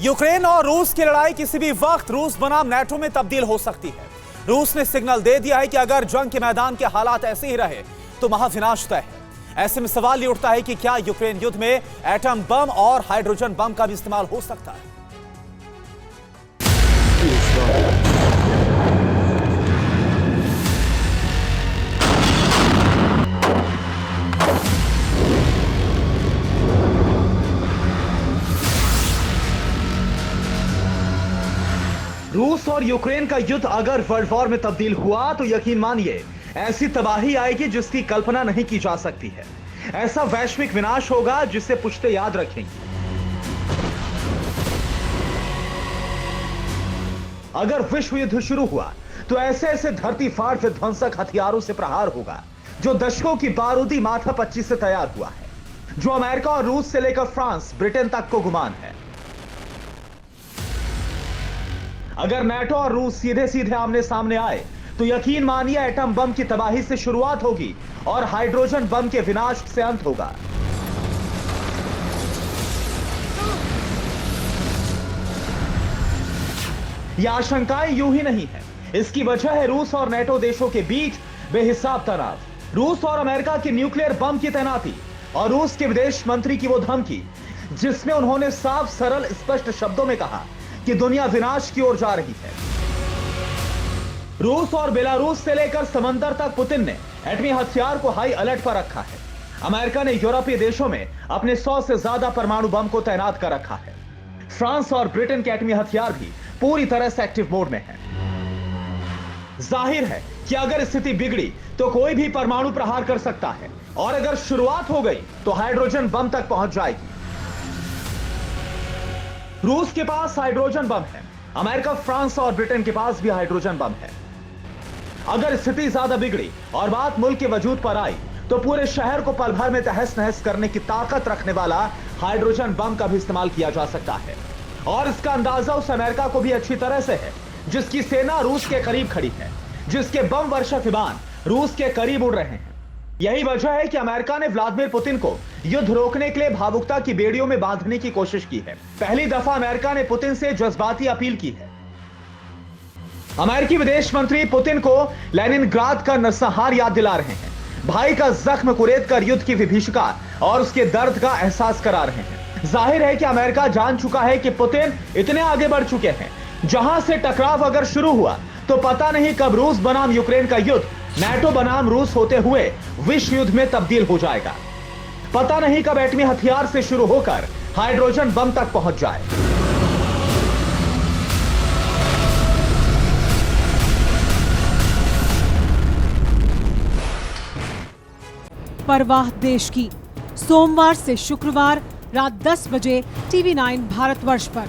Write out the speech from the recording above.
Ukraine और रूस की लड़ाई किसी भी वक्त रूस बनाम नाटो में तब्दील हो सकती है। रूस ने सिग्नल दे दिया है कि अगर जंग के मैदान के हालात ऐसे ही रहे तो महाविनाश तय है। ऐसे में सवाल ये उठता है कि क्या यूक्रेन युद्ध में एटम बम और हाइड्रोजन बम का भी इस्तेमाल हो सकता है। रूस और यूक्रेन का युद्ध अगर वर्ल्ड वॉर में तब्दील हुआ तो यकीन मानिए ऐसी तबाही आएगी जिसकी कल्पना नहीं की जा सकती है। ऐसा वैश्विक विनाश होगा जिसे पुश्ते याद रखेंगी। अगर विश्व युद्ध शुरू हुआ तो ऐसे ऐसे धरती फाड़ विध्वंसक हथियारों से प्रहार होगा जो दशकों की बारूदी माथापच्ची से तैयार हुआ है, जो अमेरिका और रूस से लेकर फ्रांस ब्रिटेन तक को गुमान है। अगर नाटो और रूस सीधे सीधे आमने सामने आए तो यकीन मानिए एटम बम की तबाही से शुरुआत होगी और हाइड्रोजन बम के विनाश से अंत होगा। यह आशंकाएं यूं ही नहीं है, इसकी वजह है रूस और नाटो देशों के बीच बेहिसाब तनाव। रूस और अमेरिका की न्यूक्लियर बम की तैनाती और रूस के विदेश मंत्री की वो धमकी जिसमें उन्होंने साफ सरल स्पष्ट शब्दों में कहा कि दुनिया विनाश की ओर जा रही है। रूस और बेलारूस से लेकर समंदर तक पुतिन ने एटमी हथियार को हाई अलर्ट पर रखा है। अमेरिका ने यूरोपीय देशों में अपने 100 से ज्यादा परमाणु बम को तैनात कर रखा है। फ्रांस और ब्रिटेन के एटमी हथियार भी पूरी तरह से एक्टिव मोड में है। जाहिर है कि अगर स्थिति बिगड़ी तो कोई भी परमाणु प्रहार कर सकता है और अगर शुरुआत हो गई तो हाइड्रोजन बम तक पहुंच जाएगी। रूस के पास हाइड्रोजन बम है, अमेरिका, फ्रांस और ब्रिटेन के पास भी हाइड्रोजन बम है। अगर स्थिति ज्यादा बिगड़ी और बात मुल्क के वजूद पर आई तो पूरे शहर को पल भर में तहस नहस करने की ताकत रखने वाला हाइड्रोजन बम का भी इस्तेमाल किया जा सकता है। और इसका अंदाजा उस अमेरिका को भी अच्छी तरह से है जिसकी सेना रूस के करीब खड़ी है, जिसके बम वर्षा विमान रूस के करीब उड़ रहे हैं। यही वजह है कि अमेरिका ने व्लादिमीर पुतिन को युद्ध रोकने के लिए भावुकता की बेड़ियों में बांधने की कोशिश की है। पहली दफा अमेरिका ने पुतिन से जज्बाती अपील की है। अमेरिकी विदेश मंत्री पुतिन को लेनिनग्राद का नरसंहार याद दिला रहे हैं, भाई का जख्म कुरेद कर युद्ध की विभीषिका और उसके दर्द का एहसास करा रहे हैं। जाहिर है कि अमेरिका जान चुका है कि पुतिन इतने आगे बढ़ चुके हैं, जहां से टकराव अगर शुरू हुआ तो पता नहीं कब रूस बनाम यूक्रेन का युद्ध नाटो बनाम रूस होते हुए विश्व युद्ध में तब्दील हो जाएगा। पता नहीं कब एटमी हथियार से शुरू होकर हाइड्रोजन बम तक पहुंच जाए। परवाह देश की, सोमवार से शुक्रवार रात 10 बजे TV9 भारतवर्ष पर।